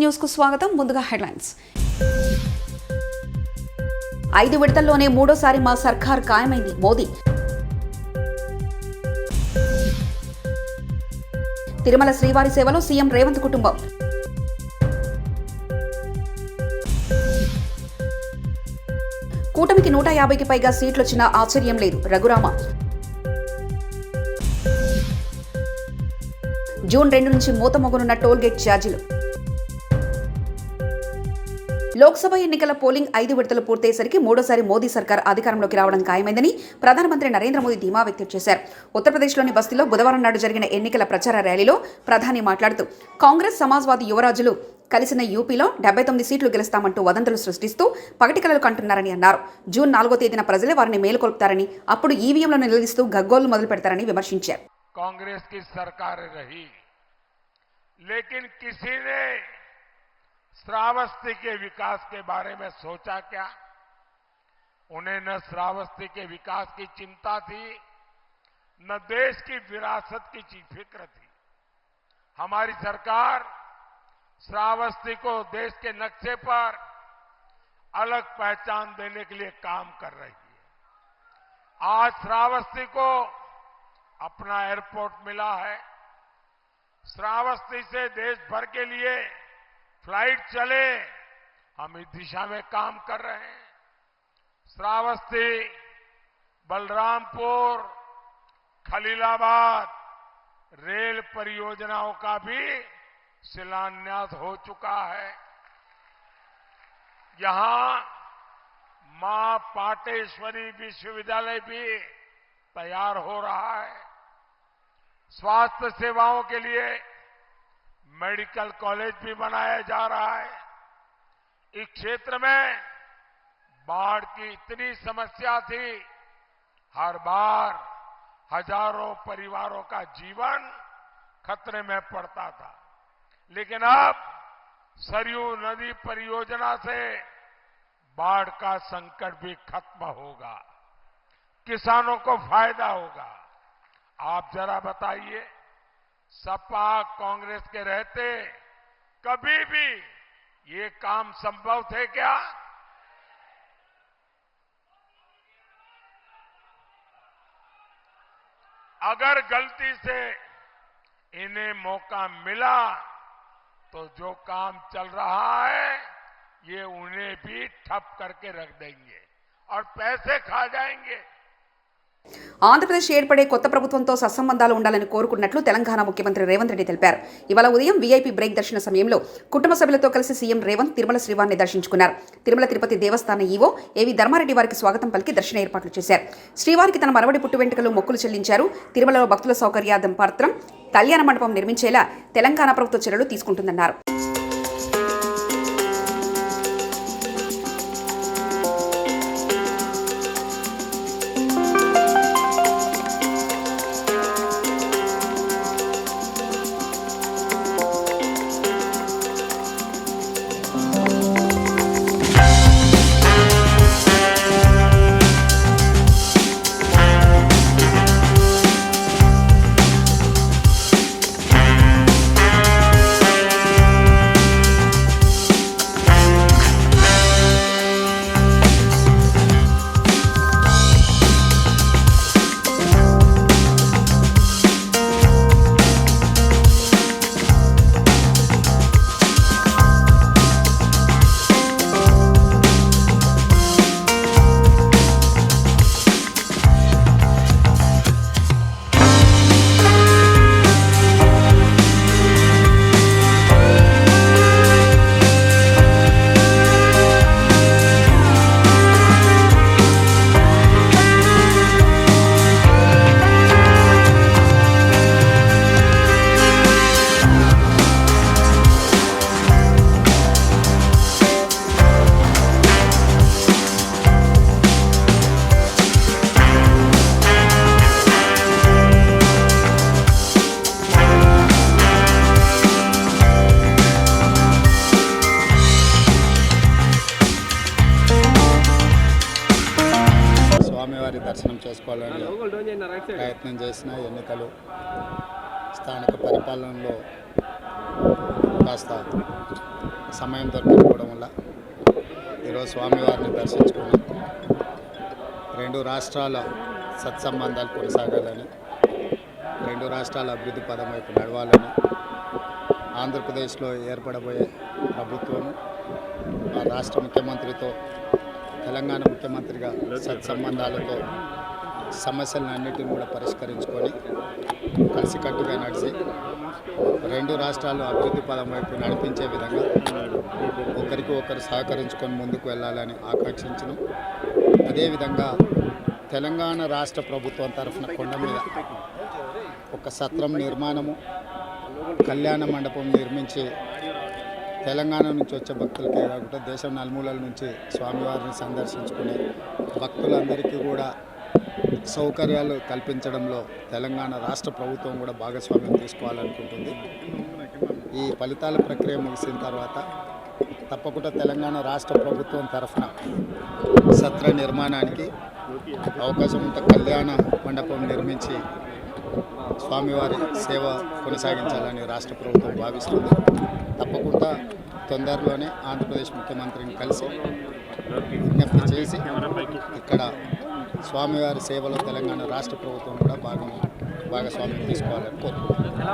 News కు స్వాగతం. ముందుగా హెడ్లైన్స్. 5 విడతల్లోనే మూడోసారి మా సర్కార్ ఖాయమైంది మోదీ. తిరుమల శ్రీవారి సేవలో సీఎం రేవంత్ కుటుంబం. కూటమికి 150కి పైగా సీట్లొచ్చినా ఆశ్చర్యం లేదు రఘురామ. జూన్ 2 నుంచి మూతమొగనున్న టోల్గేట్ ఛార్జీలు. లోక్సభ ఎన్నికల పోలింగ్ 5 విడతలు పూర్తయ్యేసరికి మూడోసారి మోదీ సర్కార్ అధికారంలోకి రావడం ఖాయమైందని ప్రధానమంత్రి నరేంద్ర మోదీ ధీమా వ్యక్తం చేశారు. ఉత్తరప్రదేశ్లోని బస్తీలో బుధవారం నాడు జరిగిన ఎన్నికల ప్రచార ర్యాలీలో ప్రధాని మాట్లాడుతూ కాంగ్రెస్ సమాజ్వాదీ యువరాజులు కలిసిన యూపీలో 79 సీట్లు గెలుస్తామంటూ వదంతులు సృష్టిస్తూ పగటికలలు కంటున్నారని అన్నారు. జూన్ 4వ తేదీన ప్రజలే వారిని మేలుకొల్పుతారని, అప్పుడు ఈవీఎంలను నిలదీస్తూ గగ్గోలు మొదలు పెడతారని విమర్శించారు. కాంగ్రెస్ की सरकार रही, लेकिन किसी ने श्रावस्ती के विकास के बारे में सोचा क्या? उन्हें न श्रावस्ती के विकास की चिंता थी, न देश की विरासत की फिक्र थी. हमारी सरकार श्रावस्ती को देश के नक्शे पर अलग पहचान देने के लिए काम कर रही है. आज श्रावस्ती को अपना एयरपोर्ट मिला है. श्रावस्ती से देश भर के लिए फ्लाइट चले, हम इस दिशा में काम कर रहे हैं. श्रावस्ती, बलरामपुर, खलीलाबाद रेल परियोजनाओं का भी शिलान्यास हो चुका है. यहां मां पाटेश्वरी विश्वविद्यालय भी तैयार हो रहा है. स्वास्थ्य सेवाओं के लिए मेडिकल कॉलेज भी बनाया जा रहा है. इस क्षेत्र में बाढ़ की इतनी समस्या थी, हर बार हजारों परिवारों का जीवन खतरे में पड़ता था. लेकिन अब सरयू नदी परियोजना से बाढ़ का संकट भी खत्म होगा, किसानों को फायदा होगा. आप जरा बताइए, सपा कांग्रेस के रहते कभी भी ये काम संभव थे क्या? अगर गलती से इन्हें मौका मिला तो जो काम चल रहा है ये उन्हें भी ठप करके रख देंगे और पैसे खा जाएंगे. ఆంధ్రప్రదేశ్ ఏర్పడే కొత్త ప్రభుత్వంతో సత్సంబంధాలు ఉండాలని కోరుకున్నట్లు తెలంగాణ ముఖ్యమంత్రి రేవంత్ రెడ్డి తెలిపారు. ఇవాళ ఉదయం వీఐపీ బ్రేక్ దర్శన సమయంలో కుటుంబ సభ్యులతో కలిసి సీఎం రేవంత్ తిరుమల శ్రీవారిని దర్శించుకున్నారు. తిరుమల తిరుపతి దేవస్థాన ఈవో ఏవి ధర్మారెడ్డి వారికి స్వాగతం పలికి దర్శన ఏర్పాట్లు చేశారు. శ్రీవారికి తన మరవడి పుట్టు వెంట్రుకలు మొక్కులు చెల్లించారు. తిరుమలలో భక్తుల సౌకర్యార్థం పాత్రం కళ్యాణ మండపం నిర్మించేలా తెలంగాణ ప్రభుత్వ చర్యలు తీసుకుంటుందన్నారు. దర్శనం చేసుకోవాలని ప్రయత్నం చేసిన ఎన్నికలు స్థానిక పరిపాలనలో కాస్త సమయం దొరకకపోవడం వల్ల ఈరోజు స్వామివారిని దర్శించుకున్నాం. రెండు రాష్ట్రాల సత్సంబంధాలు కొనసాగాలని, రెండు రాష్ట్రాల అభివృద్ధి పదం వైపు నడవాలని, ఆంధ్రప్రదేశ్లో ఏర్పడబోయే ప్రభుత్వము ఆ రాష్ట్ర ముఖ్యమంత్రితో, తెలంగాణ ముఖ్యమంత్రిగా సత్సంబంధాలతో సమస్యలన్నిటిని కూడా పరిష్కరించుకొని కలిసికట్టుగా నడిచి రెండు రాష్ట్రాలు అభివృద్ధి పదం వైపు నడిపించే విధంగా ఒకరికి ఒకరు సహకరించుకొని ముందుకు వెళ్ళాలని ఆకాంక్షించను. అదేవిధంగా తెలంగాణ రాష్ట్ర ప్రభుత్వం తరఫున కొండ మీద ఒక సత్రం నిర్మాణము, కళ్యాణ మండపం నిర్మించి తెలంగాణ నుంచి వచ్చే భక్తులకే కాకుండా దేశం నలుమూలల నుంచి స్వామివారిని సందర్శించుకునే భక్తులందరికీ కూడా సౌకర్యాలు కల్పించడంలో తెలంగాణ రాష్ట్ర ప్రభుత్వం కూడా భాగస్వామ్యం తీసుకోవాలనుకుంటుంది. ఈ ఫలితాల ప్రక్రియ ముగిసిన తర్వాత తప్పకుండా తెలంగాణ రాష్ట్ర ప్రభుత్వం తరఫున సత్ర నిర్మాణానికి అవకాశం ఉంటే కళ్యాణ మండపం నిర్మించి స్వామివారి సేవ కొనసాగించాలని రాష్ట్ర ప్రభుత్వం భావిస్తుంది. తప్పకుండా తొందరలోనే ఆంధ్రప్రదేశ్ ముఖ్యమంత్రిని కలిసి విజ్ఞప్తి చేసి ఇక్కడ స్వామివారి సేవలో తెలంగాణ రాష్ట్ర ప్రభుత్వం కూడా భాగస్వామ్యం తీసుకోవాలని కోరుకుంటున్నాను.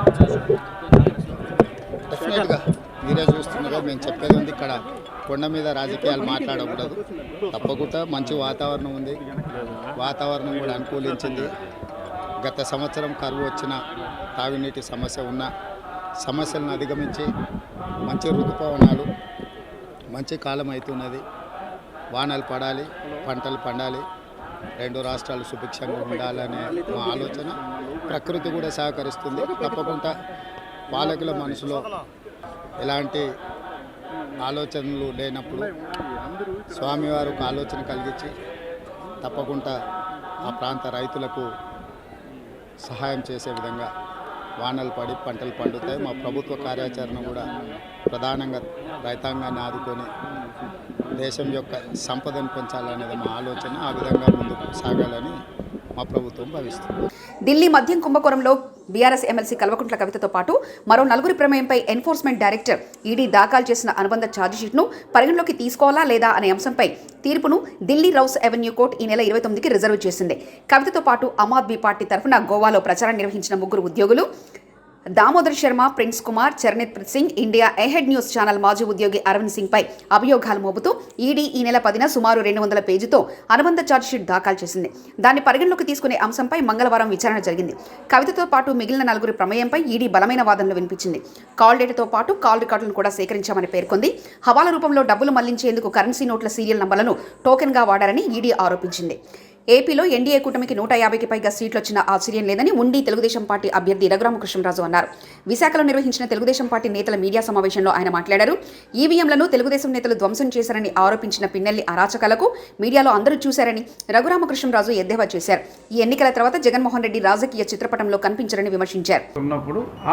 డెఫినెట్గా మీరే చూస్తున్నారో మేము చెప్పేది ఉంది, ఇక్కడ కొండ మీద రాజకీయాలు మాట్లాడకూడదు. తప్పకుండా మంచి వాతావరణం ఉంది, వాతావరణం కూడా అనుకూలించింది. గత సంవత్సరం కరువు వచ్చిన, తాగునీటి సమస్య ఉన్న సమస్యలను అధిగమించి మంచి ఋతుపవనాలు, మంచి కాలం అవుతున్నది. వానలు పడాలి, పంటలు పండాలి, రెండు రాష్ట్రాలు సుభిక్షంగా ఉండాలనే మా ఆలోచన. ప్రకృతి కూడా సహకరిస్తుంది. తప్పకుండా పాలకుల మనసులో ఎలాంటి ఆలోచనలు లేనప్పుడు స్వామివారు ఒక ఆలోచన కలిగించి తప్పకుండా ఆ ప్రాంత రైతులకు సహాయం చేసే విధంగా వానలు పడి పంటలు పండుతాయి. మా ప్రభుత్వ కార్యాచరణ కూడా ప్రధానంగా రైతాంగాన్ని ఆదుకొని దేశం యొక్క సంపదను పెంచాలనేది మా ఆలోచన. ఆ విధంగా ముందుకు సాగాలని మా ప్రభుత్వం భావిస్తుంది. ఢిల్లీ మద్యం కుంభకోణంలో బీఆర్ఎస్ ఎమ్మెల్సీ కల్వకుంట్ల కవితతో పాటు మరో నలుగురి ప్రమేయంపై ఎన్ఫోర్స్మెంట్ డైరెక్టర్ ఈడీ దాఖలు చేసిన అనుబంధ ఛార్జిషీట్ను పరిగణలోకి తీసుకోవాలా లేదా అనే అంశంపై తీర్పును ఢిల్లీ రౌస్ అవెన్యూ కోర్టు ఈ నెల 29కి రిజర్వ్ చేసింది. కవితతో పాటు ఆమ్ ఆద్మీ పార్టీ తరఫున గోవాలో ప్రచారం నిర్వహించిన ముగ్గురు ఉద్యోగులు Damodar Sharma, prince Kumar, Charanjit Singh, India ahead news channel మాజీ ఉద్యోగి అరవింద్ సింగ్పై అభియోగాలు మోపుతూ ఈడీ ఈ నెల 10న సుమారు 200 పేజీతో అనుబంధ ఛార్జిషీట్ దాఖలు చేసింది. దాన్ని పరిగణలోకి తీసుకునే అంశంపై మంగళవారం విచారణ జరిగింది. కవితతో పాటు మిగిలిన నలుగురి ప్రమేయంపై ఈడీ బలమైన వాదనలు వినిపించింది. కాల్ డేటాతో పాటు కాల్ రికార్డులను కూడా సేకరించామని పేర్కొంది. హవాలా రూపంలో డబ్బులు మళ్లించేందుకు కరెన్సీ నోట్ల సీరియల్ నంబర్లను టోకెన్గా వాడారని ఈడీ ఆరోపించింది. ఏపీలో ఎన్డీఏ కూటమికి 150కి పైగా సీట్లు వచ్చినా ఆశ్చర్యం లేదని ఉండి తెలుగుదేశం పార్టీ అభ్యర్థి రఘురామకృష్ణరాజు అన్నారు. విశాఖలో నిర్వహించిన తెలుగుదేశం పార్టీ నేతల మీడియా సమావేశంలో ఆయన మాట్లాడారు. ఈవీఎంలను తెలుగుదేశం నేతలు ధ్వంసం చేశారని ఆరోపించిన పిన్నెల్లి అరాచకాలకు మీడియాలో అందరూ చూశారని రఘురామకృష్ణరాజు ఎద్దేవా చేశారు. ఈ ఎన్నికల తర్వాత జగన్మోహన్ రెడ్డి రాజకీయ చిత్రపటంలో కనిపించారని విమర్శించారు.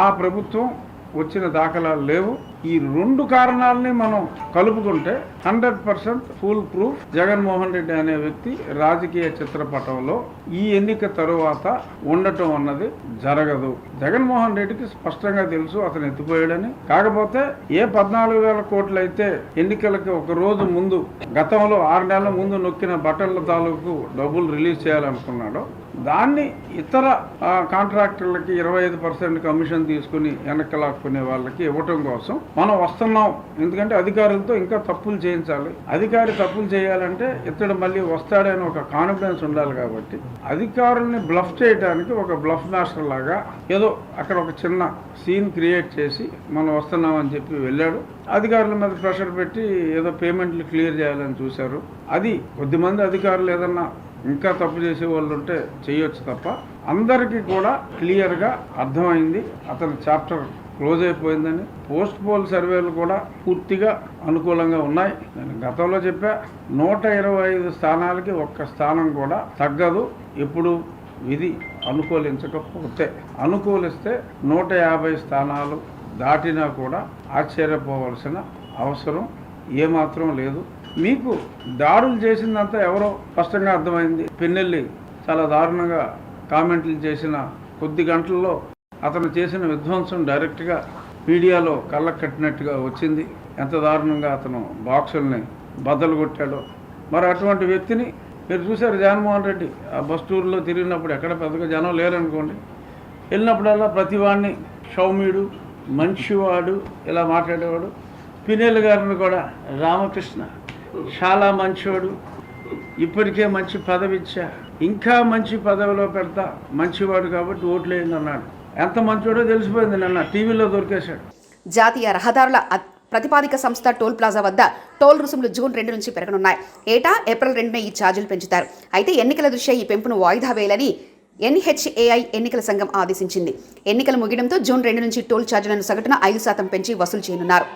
ఆ ప్రభుత్వం వచ్చిన దాఖలాలు లేవు. ఈ రెండు కారణాలని మనం కలుపుకుంటే 100% ఫుల్ ప్రూఫ్ జగన్మోహన్ రెడ్డి అనే వ్యక్తి రాజకీయ చిత్రపటంలో ఈ ఎన్నిక తరువాత ఉండటం అన్నది జరగదు. జగన్మోహన్ రెడ్డికి స్పష్టంగా తెలుసు అతను ఎత్తిపోయాడని. కాకపోతే ఏ 14,000 కోట్లు అయితే ఎన్నికలకి ఒక రోజు ముందు, గతంలో 6 నెలల ముందు నొక్కిన బట్టల తాలూకు డబ్బులు రిలీజ్ చేయాలనుకున్నాడో దాన్ని ఇతర కాంట్రాక్టర్లకి 25% కమిషన్ తీసుకుని వెనక్కి వాళ్ళకి ఇవ్వటం కోసం మనం వస్తున్నాం. ఎందుకంటే అధికారులతో ఇంకా తప్పులు చేయించాలి. అధికారి తప్పులు చేయాలంటే ఇతడు మళ్ళీ వస్తాడని ఒక కాన్ఫిడెన్స్ ఉండాలి. కాబట్టి అధికారుల్ని బ్లఫ్ చేయడానికి ఒక బ్లఫ్ మాస్టర్ లాగా ఏదో అక్కడ ఒక చిన్న సీన్ క్రియేట్ చేసి మనం వస్తున్నామని చెప్పి వెళ్ళాడు. అధికారుల మీద ప్రెషర్ పెట్టి ఏదో పేమెంట్లు క్లియర్ చేయాలని చూశారు. అది కొద్దిమంది అధికారులు ఏదన్నా ఇంకా తప్పు చేసే వాళ్ళు ఉంటే చేయొచ్చు తప్ప అందరికీ కూడా క్లియర్గా అర్థమైంది అతని చాప్టర్ క్లోజ్ అయిపోయిందని. పోస్ట్ పోల్ సర్వేలు కూడా పూర్తిగా అనుకూలంగా ఉన్నాయి. నేను గతంలో చెప్పా 125 స్థానాలకి ఒక్క స్థానం కూడా తగ్గదు. ఎప్పుడు విధి అనుకూలించకపోతే, అనుకూలిస్తే 150 స్థానాలు దాటినా కూడా ఆశ్చర్యపోవలసిన అవసరం ఏమాత్రం లేదు. మీకు దాడులు చేసిందంతా ఎవరో స్పష్టంగా అర్థమైంది. పిన్నెల్లి చాలా దారుణంగా కామెంట్లు చేసిన కొద్ది గంటల్లో అతను చేసిన విధ్వంసం డైరెక్ట్గా మీడియాలో కళ్ళకు కట్టినట్టుగా వచ్చింది. ఎంత దారుణంగా అతను బాక్సుల్ని బద్దలు కొట్టాడో. మరి అటువంటి వ్యక్తిని మీరు చూశారు. జగన్మోహన్ రెడ్డి ఆ బస్ టూర్లో తిరిగినప్పుడు ఎక్కడ పెద్దగా జనం లేరనుకోండి, వెళ్ళినప్పుడల్లా ప్రతివాడిని సౌమ్యుడు, మంచివాడు ఇలా మాట్లాడేవాడు. పినేల్ గారిని కూడా రామకృష్ణ చాలా మంచివాడు, ఇప్పటికే మంచి పదవి ఇచ్చా, ఇంకా మంచి పదవిలో పెడతా, మంచివాడు కాబట్టి ఓట్లు వేయండి అన్నాడు. ఎంత మంచివాడో తెలిసిపోయింది, నిన్న టీవీలో దొరికేశాడు. జాతీయ రహదారుల ప్రతిపాదిక సంస్థ టోల్ ప్లాజా వద్ద టోల్ రుసుములు జూన్ 2 నుంచి పెరగనున్నాయి. ఏటా ఏప్రిల్ 2న ఈ ఛార్జీలు పెంచుతారు. అయితే ఎన్నికల దృష్ట్యా ఈ పెంపును వాయిదా వేయాలని NHAI ఎన్నికల సంఘం ఆదేశించింది. ఎన్నికలు ముగియడంతో జూన్ 2 నుంచి టోల్ ఛార్జీలను సగటున 5% పెంచి వసూలు చేయనున్నారు.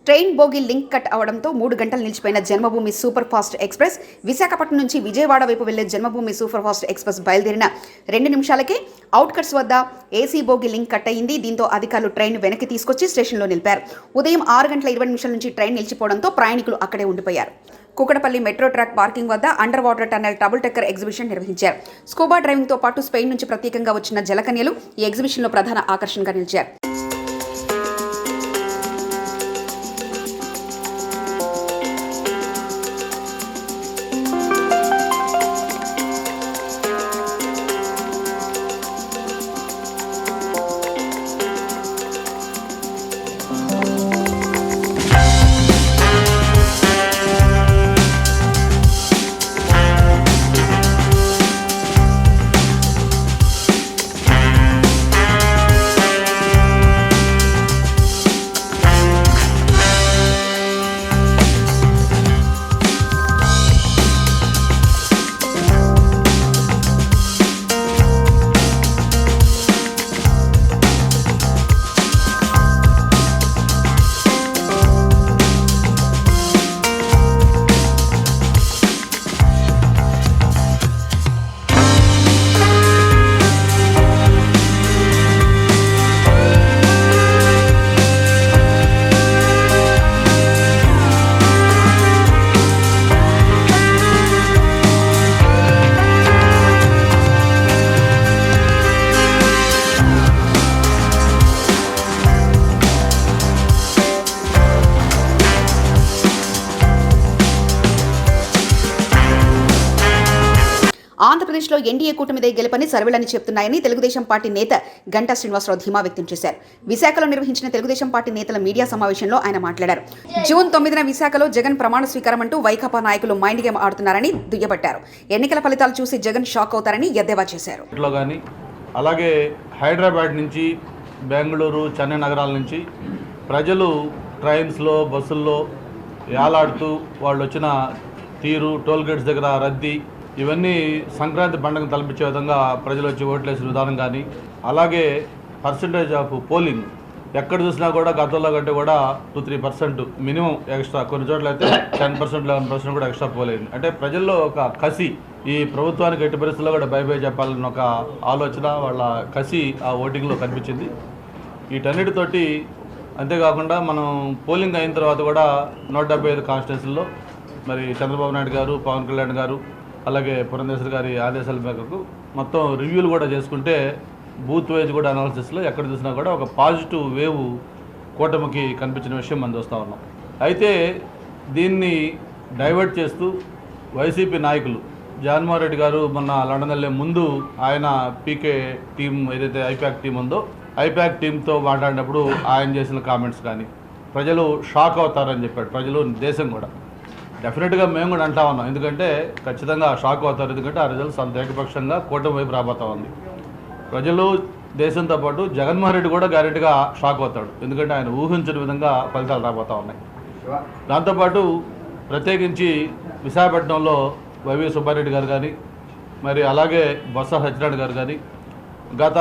ట్రైన్ బోగి లింక్ కట్ అవడంతో 3 గంటలు నిలిచిపోయిన జన్మభూమి సూపర్ ఫాస్ట్ ఎక్స్ప్రెస్ విశాఖపట్నం నుంచి విజయవాడ వైపు వెళ్లే జన్మభూమి సూపర్ ఫాస్ట్ ఎక్స్ప్రెస్ బయలుదేరిన 2 నిమిషాలకే అవుట్కట్స్ వద్ద ఏసీ బోగి లింక్ కట్ అయింది. దీంతో అధికారులు ట్రైన్ వెనక్కి తీసుకొచ్చి స్టేషన్లో నిలిపారు. ఉదయం 6:20 నుంచి ట్రైన్ నిలిచిపోవడంతో ప్రయాణికులు అక్కడే ఉండిపోయారు. కూకటపల్లి మెట్రో ట్రాక్ పార్కింగ్ వద్ద under water tunnel double taker exhibition నిర్వహించారు. స్కూబా డ్రైవింగ్తో పాటు స్పెయిన్ నుంచి ప్రత్యేకంగా వచ్చిన జలకన్యలు ఈ ఎగ్జిబిషన్లో ప్రధాన ఆకర్షణగా నిలిచారు. ఆంధ్రప్రదేశ్లో ఎన్డీఏ కూటమిదే గెలుపని సర్వేలని చెప్తున్నాయని తెలుగుదేశం పార్టీ నేత గంటా శ్రీనివాసరావు ధీమా వ్యక్తం చేశారు. విశాఖలో నిర్వహించిన తెలుగుదేశం పార్టీ నేతల మీడియా సమావేశంలో ఆయన మాట్లాడారు. జూన్ 9న విశాఖలో జగన్ ప్రమాణ స్వీకారం అంటూ వైకాపా నాయకులు మైండ్ గేమ్ ఆడుతున్నారని దుయ్యబట్టారు. ఎన్నికల ఫలితాలు చూసి జగన్ షాక్ అవుతారని ఎద్దేవా చేశారు. అలాగే హైదరాబాద్ నుంచి బెంగళూరు, చెన్నై నగరాల నుంచి ప్రజలు ట్రైన్స్లో, బస్సుల్లో యాలాడుతూ వాళ్ళు వచ్చిన తీరు, టోల్ గేట్స్ దగ్గర రద్దీ, ఇవన్నీ సంక్రాంతి పండుగను తలపించే విధంగా ప్రజలు వచ్చి ఓట్లేసిన విధానం కానీ, అలాగే పర్సంటేజ్ ఆఫ్ పోలింగ్ ఎక్కడ చూసినా కూడా గతంలో కంటే కూడా 2-3% మినిమం ఎక్స్ట్రా, కొన్ని చోట్ల అయితే 10%, 11% కూడా ఎక్స్ట్రా పోలేదు. అంటే ప్రజల్లో ఒక కసి, ఈ ప్రభుత్వానికి ఎట్టి పరిస్థితుల్లో కూడా బై చెప్పాలన్న ఒక ఆలోచన, వాళ్ళ కసి ఆ ఓటింగ్లో కనిపించింది. వీటన్నిటితోటి అంతేకాకుండా మనం పోలింగ్ అయిన తర్వాత కూడా 175 కాన్స్టిట్యున్సీల్లో మరి చంద్రబాబు నాయుడు గారు, పవన్ కళ్యాణ్ గారు, అలాగే పురంధేశ్వరి గారి ఆదేశాల మేరకు మొత్తం రివ్యూలు కూడా చేసుకుంటే బూత్ వైజ్ కూడా అనాలిసిస్లో ఎక్కడ చూసినా కూడా ఒక పాజిటివ్ వేవ్ కూటమికి కనిపించిన విషయం మనం చూస్తూ ఉన్నాం. అయితే దీన్ని డైవర్ట్ చేస్తూ వైసీపీ నాయకులు, జగన్మోహన్ రెడ్డి గారు మొన్న లండన్ వెళ్ళే ముందు ఆయన పీకే టీం ఏదైతే ఐపాక్ టీం ఉందో ఐపాక్ టీంతో మాట్లాడినప్పుడు ఆయన చేసిన కామెంట్స్ కానీ ప్రజలు షాక్ అవుతారని చెప్పాడు. ప్రజలు, దేశం కూడా డెఫినెట్గా మేము కూడా అంటా ఉన్నాం. ఎందుకంటే ఖచ్చితంగా షాక్ అవుతారు. ఎందుకంటే ఆ రిజల్ట్స్ అంత ఏకపక్షంగా కూటమి వైపు రాబోతా ఉంది. ప్రజలు, దేశంతో పాటు జగన్మోహన్ రెడ్డి కూడా గ్యారెంటీగా షాక్ అవుతాడు. ఎందుకంటే ఆయన ఊహించిన విధంగా ఫలితాలు రాబోతూ ఉన్నాయి. దాంతోపాటు ప్రత్యేకించి విశాఖపట్నంలో వైవి సుబ్బారెడ్డి గారు కానీ, మరి అలాగే బొత్స సత్యనారాయణ గారు కానీ గత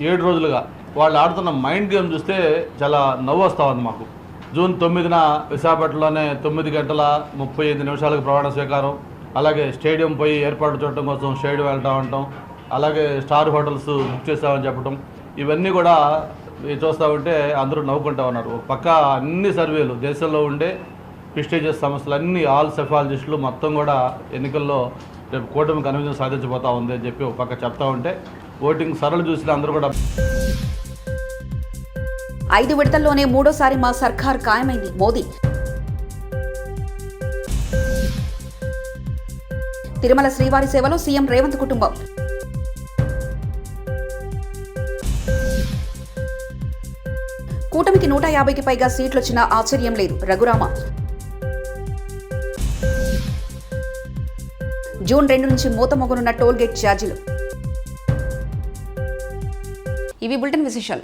7 రోజులుగా వాళ్ళు ఆడుతున్న మైండ్ గేమ్ చూస్తే చాలా నవ్వు వస్తూ ఉంది మాకు. జూన్ 9న విశాఖపట్నంలోనే 9:35 ప్రమాణ స్వీకారం, అలాగే స్టేడియం పోయి ఏర్పాటు చూడటం కోసం స్టేడియం వెళ్తా ఉంటాం, అలాగే స్టార్ హోటల్స్ బుక్ చేస్తామని చెప్పడం, ఇవన్నీ కూడా చూస్తూ ఉంటే అందరూ నవ్వుకుంటూ ఉన్నారు. ఒక పక్క అన్ని సర్వేలు, దేశంలో ఉండే ప్రెస్టీజియస్ సంస్థలన్నీ, ఆల్ సెఫాలజిస్టులు మొత్తం కూడా ఎన్నికల్లో రేపు కూటమి కన్విజన్ సాధించబోతా ఉంది అని చెప్పి ఒక పక్క చెప్తా ఉంటే ఓటింగ్ సరళ చూసిన అందరూ కూడా 5 విడతల్లోనే మూడోసారి మా సర్కార్ ఖాయమైంది మోదీ. తిరుమల శ్రీవారి సేవలో సీఎం రేవంత్ కుటుంబం. కూటమికి 150కి పైగా సీట్లొచ్చినా ఆశ్చర్యం లేదు రఘురామ. జూన్ 2 నుంచి మూతమొగనున్న టోల్గేట్ ఛార్జీలు. ఇవి బులెటిన్ విశేషాలు.